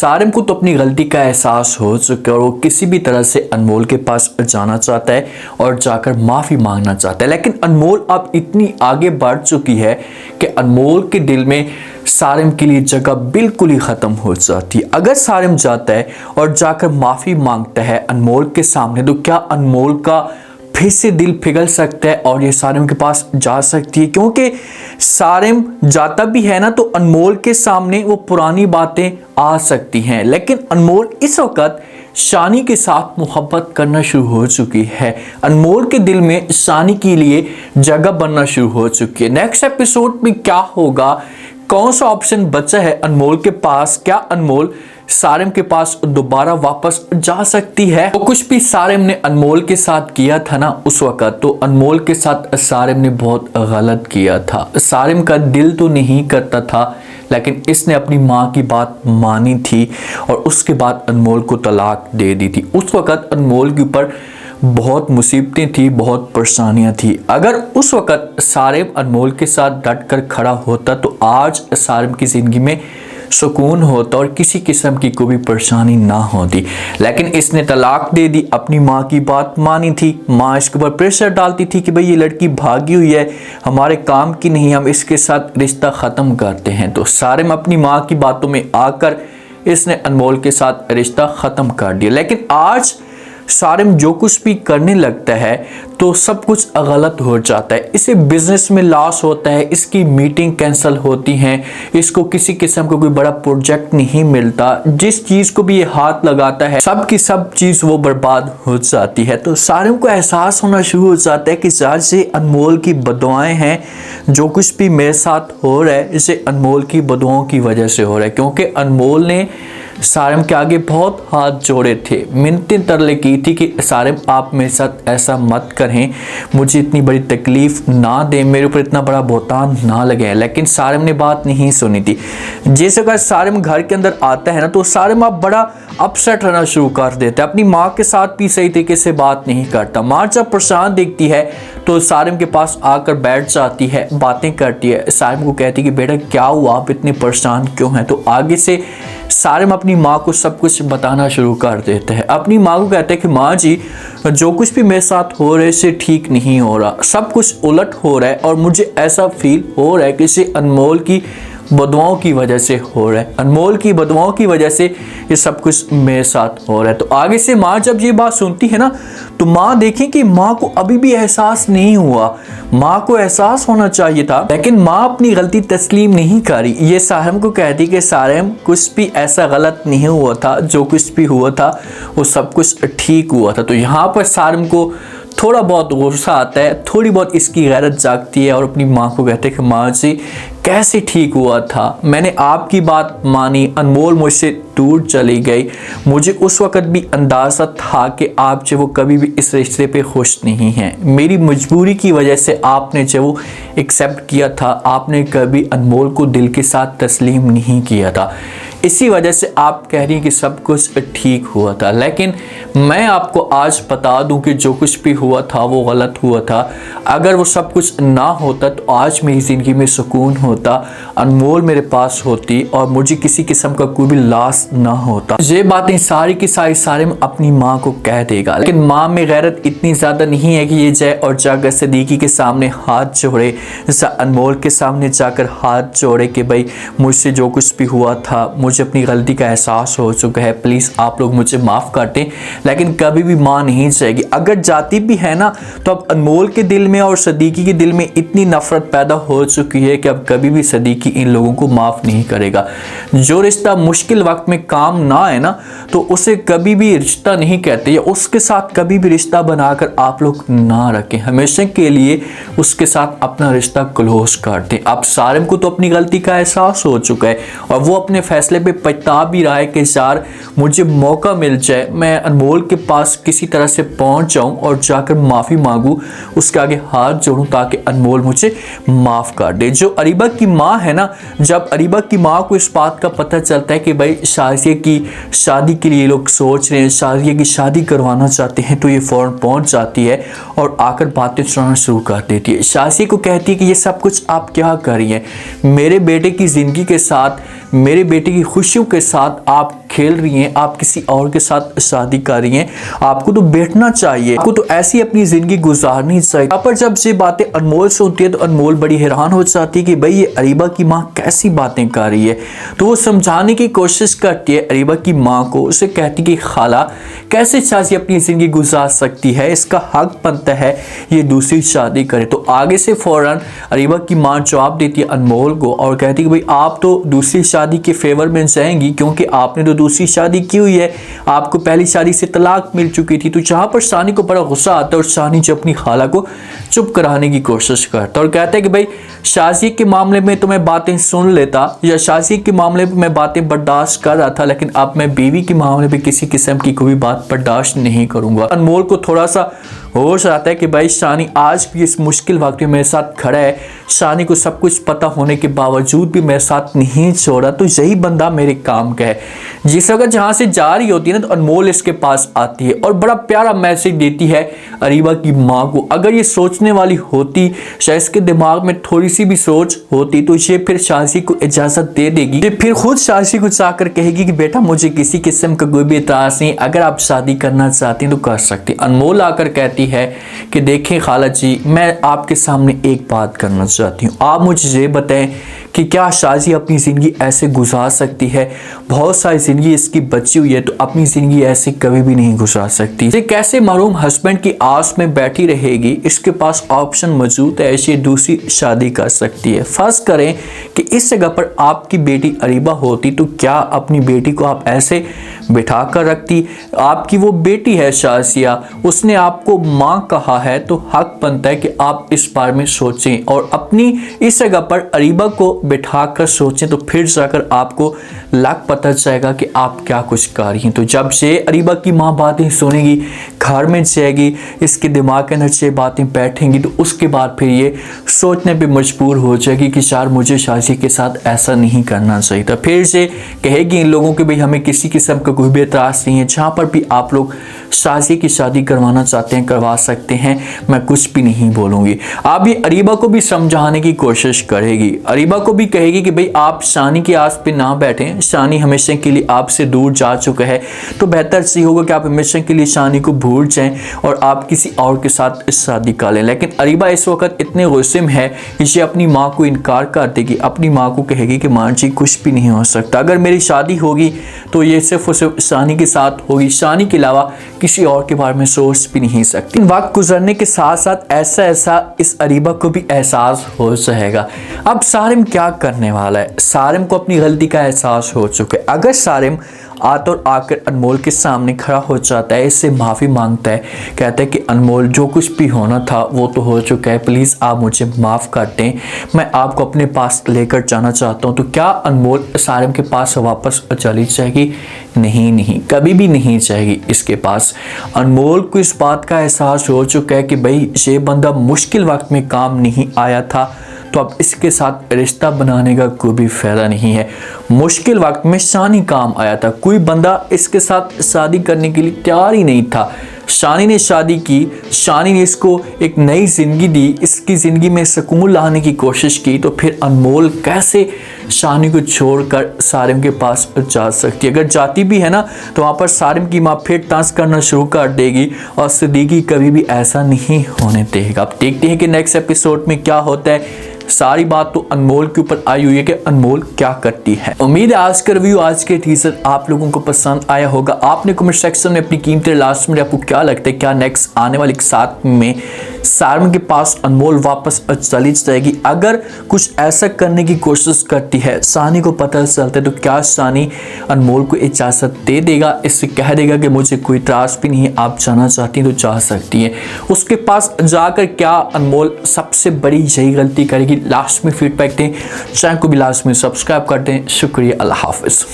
सारिम को तो अपनी गलती का एहसास हो चुका है और वो किसी भी तरह से अनमोल के पास जाना चाहता है और जाकर माफ़ी मांगना चाहता है। लेकिन अनमोल अब इतनी आगे बढ़ चुकी है कि अनमोल के दिल में सारिम के लिए जगह बिल्कुल ही ख़त्म हो जाती है। अगर सारिम जाता है और जाकर माफ़ी मांगता है अनमोल के सामने, तो क्या अनमोल का फिर से दिल पिघल सकता है और ये सारिम के पास जा सकती है? क्योंकि सारिम जाता भी है ना, तो अनमोल के सामने वो पुरानी बातें आ सकती हैं। लेकिन अनमोल इस वक्त शानी के साथ मोहब्बत करना शुरू हो चुकी है। अनमोल के दिल में शानी के लिए जगह बनना शुरू हो चुकी है। नेक्स्ट एपिसोड में क्या होगा, कौन सा ऑप्शन बचा है अनमोल के पास? क्या अनमोल सारिम के पास दोबारा वापस जा सकती है? तो कुछ भी सारिम ने अनमोल के साथ किया था ना उस वक्त, तो अनमोल के साथ सारिम ने बहुत गलत किया था। सारिम का दिल तो नहीं करता था, लेकिन इसने अपनी माँ की बात मानी थी और उसके बाद अनमोल को तलाक दे दी थी। उस वक्त अनमोल के ऊपर बहुत मुसीबतें थी, बहुत परेशानियां थी। अगर उस वक्त सारिम अनमोल के साथ डट कर खड़ा होता तो आज सारिम की ज़िंदगी में सुकून होता और किसी किस्म की कोई भी परेशानी ना होती। लेकिन इसने तलाक दे दी, अपनी माँ की बात मानी थी। माँ इसके ऊपर प्रेशर डालती थी कि भाई ये लड़की भागी हुई है, हमारे काम की नहीं, हम इसके साथ रिश्ता ख़त्म करते हैं। तो सारिम अपनी माँ की बातों में आकर इसने अनमोल के साथ रिश्ता ख़त्म कर दिया। लेकिन आज सारिम जो कुछ भी करने लगता है तो सब कुछ गलत हो जाता है। इसे बिजनेस में लॉस होता है, इसकी मीटिंग कैंसिल होती हैं, इसको किसी किस्म का कोई बड़ा प्रोजेक्ट नहीं मिलता। जिस चीज़ को भी ये हाथ लगाता है सब की सब चीज़ वो बर्बाद हो जाती है। तो सारिम को एहसास होना शुरू हो जाता है कि शायद से अनमोल की बदुआएं हैं, जो कुछ भी मेरे साथ हो रहा है इसे अनमोल की बदुआओं की वजह से हो रहा है। क्योंकि अनमोल ने सारिम के आगे बहुत हाथ जोड़े थे, मिन्नतें तरले की थी कि सारिम आप मेरे साथ ऐसा मत करें, मुझे इतनी बड़ी तकलीफ ना दें, मेरे ऊपर इतना बड़ा बोतान ना लगे। लेकिन सारिम ने बात नहीं सुनी थी। जैसे अगर सारिम घर के अंदर आता है ना, तो सारिम आप बड़ा अपसेट रहना शुरू कर देता है। अपनी माँ के साथ भी सही तरीके से बात नहीं करता। माँ जब परेशान देखती है तो सारिम के पास आकर बैठ जाती है, बातें करती है। सारिम को कहती है कि बेटा क्या हुआ, आप इतने परेशान क्यों हैं? तो आगे से सारिम अपनी माँ को सब कुछ बताना शुरू कर देता है। अपनी माँ को कहता है कि माँ जी, जो कुछ भी मेरे साथ हो रहा है इसे ठीक नहीं हो रहा, सब कुछ उलट हो रहा है और मुझे ऐसा फील हो रहा है कि इसे अनमोल की बदुआओं की वजह से हो रहा है, अनमोल की बदुआओं की वजह से ये सब कुछ मेरे साथ हो रहा है। तो आगे से माँ जब ये बात सुनती है ना, तो माँ देखें कि माँ को अभी भी एहसास नहीं हुआ। माँ को एहसास होना चाहिए था, लेकिन माँ अपनी गलती तस्लीम नहीं करी। ये सारिम को कहती कि सारिम कुछ भी ऐसा गलत नहीं हुआ था, जो कुछ भी हुआ था वो सब कुछ ठीक हुआ था। तो यहाँ पर सारिम को थोड़ा बहुत गुस्सा आता है, थोड़ी बहुत इसकी गैरत जागती है और अपनी माँ को कहते हैं कि माँ जी कैसे ठीक हुआ था, मैंने आपकी बात मानी, अनमोल मुझसे दूर चली गई, मुझे उस वक़्त भी अंदाज़ा था कि आप जो वो कभी भी इस रिश्ते पे खुश नहीं हैं, मेरी मजबूरी की वजह से आपने जो वो एक्सेप्ट किया था, आपने कभी अनमोल को दिल के साथ तस्लीम नहीं किया था, इसी वजह से आप कह रही हैं कि सब कुछ ठीक हुआ था। लेकिन मैं आपको आज बता दूं कि जो कुछ भी हुआ था वो गलत हुआ था। अगर वो सब कुछ ना होता तो आज मेरी ज़िंदगी में सुकून होता, अनमोल मेरे पास होती और मुझे किसी किस्म का कोई भी लॉस ना होता। ये बातें सारी की सारी सारिम अपनी माँ को कह देगा। लेकिन माँ में गैरत इतनी ज़्यादा नहीं है कि ये जाए और जाकर सदीकी के सामने हाथ जोड़े, अनमोल के सामने जाकर हाथ जोड़े कि भाई मुझसे जो कुछ भी हुआ था, मुझे अपनी गलती का एहसास हो चुका है, प्लीज़ आप लोग मुझे माफ़ कर दें। लेकिन कभी भी माँ नहीं जाएगी। अगर जाती भी है ना, तो अब अनमोल के दिल में और सदीकी के दिल में इतनी नफरत पैदा हो चुकी है कि अब कभी भी सदीकी इन लोगों को माफ़ नहीं करेगा। जो रिश्ता मुश्किल वक्त में काम ना आए ना, तो उसे कभी भी रिश्ता नहीं कहते, या उसके साथ कभी भी रिश्ता बनाकर आप लोग ना रखें। हमेशा के लिए उसके साथ अपना रिश्ता क्लोज कर दें। अब सारिम को तो अपनी गलती का एहसास हो चुका है और वो अपने फैसले पे पछता भी रहा है कि यार मुझे मौका मिल जाए, मैं अनमोल के पास किसी तरह से पहुंच जाऊं और जाकर माफ़ी मांगूं, उसके आगे हाथ जोड़ूं ताकि अनमोल मुझे माफ़ कर दे। जो अरीबा की माँ है ना, जब अरीबा की माँ को इस बात का पता चलता है कि भाई शाज़िया की शादी के लिए लोग सोच रहे हैं, शाज़िया की शादी करवाना चाहते हैं, तो ये फ़ौरन पहुंच जाती है और आकर बातें सुनाना शुरू कर देती है। शाज़िया को कहती है कि ये सब कुछ आप क्या कर रही हैं, मेरे बेटे की ज़िंदगी के साथ, मेरे बेटे की खुशियों के साथ आप खेल रही हैं, आप किसी और के साथ शादी कर रही हैं, आपको तो बैठना चाहिए, आपको तो ऐसी अपनी ज़िंदगी गुजारनी चाहिए। यहाँ पर जब ये बातें अनमोल सुनती है तो अनमोल बड़ी हैरान हो जाती है कि भाई ये अरीबा की माँ कैसी बातें कर रही है। तो वो समझाने की कोशिश करती है अरीबा की माँ को, उसे कहती कि खाला कैसे शाज़िया अपनी ज़िंदगी गुजार सकती है, इसका हक बनता है ये दूसरी शादी करे। तो आगे से फ़ौरन अरीबा की माँ जवाब देती है अनमोल को और कहती है कि भाई आप तो दूसरी शादी के फेवर में जाएंगी क्योंकि आपने तो दूसरी शादी की हुई है, आपको पहली शादी से तलाक मिल चुकी थी। तो जहाँ पर शानी को बड़ा गुस्सा आता है और शानी जो अपनी खाला को चुप कराने की कोशिश करता है और कहता है कि भाई शाज़िया के मामले में तो मैं बातें सुन लेता या शाज़िया के मामले में मैं बातें बर्दाश्त कर रहा था, लेकिन अब मैं बीवी के मामले में किसी किस्म की कोई बात बर्दाश्त नहीं करूंगा। अनमोल को थोड़ा सा होश आता है कि भाई शानी आज भी इस मुश्किल वक्त में मेरे साथ खड़ा है, शानी को सब कुछ पता होने के बावजूद भी मेरे साथ नहीं छोड़ा, तो यही बंदा मेरे काम का है। जिस वक्त जहाँ से जा रही होती है ना तो अनमोल इसके पास आती है और बड़ा प्यारा मैसेज देती है अरीबा की माँ को। अगर ये सोचने वाली होती, शायद इसके दिमाग में थोड़ी सी भी सोच होती, तो ये फिर शाज़िया को इजाज़त दे देगी, ये फिर खुद शाज़िया को जाकर कहेगी कि बेटा मुझे किसी किस्म का कोई भी एतराज़ नहीं, अगर आप शादी करना चाहती हैं तो कर सकती। अनमोल आकर कहती है कि देखें खाला जी, मैं आपके सामने एक बात करना चाहती हूँ, आप मुझे ये बताएं कि क्या शाज़िया अपनी ज़िंदगी ऐसे गुजार सकती है? बहुत सारी ज़िंदगी इसकी बची हुई है, तो अपनी ज़िंदगी ऐसे कभी भी नहीं गुजार सकती। ये कैसे मरहूम हस्बैंड की आस में बैठी रहेगी? इसके पास ऑप्शन मौजूद है, ऐसी दूसरी शादी कर सकती है। फर्ज करें कि इस जगह पर आपकी बेटी अरीबा होती, तो क्या अपनी बेटी को आप ऐसे बिठा कर रखती? आपकी वो बेटी है शाज़िया, उसने आपको माँ कहा है, तो हक बनता है कि आप इस बारे में सोचें और अपनी इस जगह पर अरीबा को बिठा कर सोचें, तो फिर जाकर आपको लग पता चलेगा कि आप क्या कुछ कर रही हैं। तो जब से अरीबा की माँ बातें सुनेगी, घर में जाएगी, इसके दिमाग के अंदर से बातें बैठेंगी, तो उसके बाद फिर ये सोचने पे मजबूर हो जाएगी कि यार मुझे शाज़िया के साथ ऐसा नहीं करना चाहिए था। फिर से कहेगी इन लोगों के भाई हमें किसी किस्म का कोई भी एतराज़ नहीं है, जहाँ पर भी आप लोग शाज़िया की शादी करवाना चाहते हैं करवा सकते हैं, मैं कुछ भी नहीं बोलूँगी। आप ये अरीबा को भी समझाने की कोशिश करेगी, अरीबा को भी कहेगी कि भाई आप शानी की आस पे ना बैठें, शानी हमेशा के लिए आपसे दूर जा चुका है, तो बेहतर सी होगा कि आप हमेशा के लिए शानी को भूल जाएं और आप किसी और के साथ शादी कर लें। लेकिन अरीबा इस वक्त इतने गुस्से में है कि ये अपनी माँ को इनकार कर देगी, अपनी माँ को कहेगी कि माँ जी कुछ भी नहीं हो सकता, अगर मेरी शादी होगी तो ये सिर्फ और सिर्फ शानी के साथ होगी, शानी के अलावा किसी और के बारे में सोच भी नहीं सकती। वक्त गुजरने के साथ साथ ऐसा इस अरीबा को भी एहसास हो जाएगा। अब सारिम क्या करने वाला है? सारिम को अपनी गलती का एहसास हो चुका है। अगर सारिम आकर अनमोल के सामने खड़ा हो जाता है, इससे माफ़ी मांगता है, कहता है कि अनमोल जो कुछ भी होना था वो तो हो चुका है, प्लीज़ आप मुझे माफ़ कर दें, मैं आपको अपने पास लेकर जाना चाहता हूँ। तो क्या अनमोल सारिम के पास वापस चली जाएगी? नहीं, कभी भी नहीं जाएगी इसके पास। अनमोल को इस बात का एहसास हो चुका है कि भाई ये बंदा मुश्किल वक्त में काम नहीं आया था, तो अब इसके साथ रिश्ता बनाने का कोई भी फ़ायदा नहीं है। मुश्किल वक्त में शानी काम आया था, कोई बंदा इसके साथ शादी करने के लिए तैयार ही नहीं था। शानी ने शादी की, शानी ने इसको एक नई ज़िंदगी दी, इसकी ज़िंदगी में सुकून लाने की कोशिश की, तो फिर अनमोल कैसे शानी को छोड़कर सारिम के पास जा सकती है? अगर जाती भी है ना तो वहाँ पर सारिम की माँ फिर टांस करना शुरू कर देगी और सिद्दीकी कभी भी ऐसा नहीं होने देगा। अब देखते हैं कि नेक्स्ट एपिसोड में क्या होता है। सारी बात तो अनमोल के ऊपर आई हुई है कि अनमोल क्या करती है। उम्मीद है आज का रिव्यू, आज के टीजर आप लोगों को पसंद आया होगा। आपने कमेंट सेक्शन में अपनी कीमती लास्ट में आपको क्या लगता है, क्या नेक्स्ट आने वाले साथ में सारिम के पास अनमोल वापस चली जाएगी? अगर कुछ ऐसा करने की कोशिश करती है, सानी को पता चलता है, तो क्या सानी अनमोल को इजाज़त दे देगा, इससे कह देगा कि मुझे कोई त्रास भी नहीं है, आप जाना चाहती हैं तो जा सकती हैं? उसके पास जाकर क्या अनमोल सबसे बड़ी यही गलती करेगी? लास्ट में फीडबैक दें, चैनल को भी लास्ट में सब्सक्राइब कर दें। शुक्रिया, अल्लाह हाफिज़।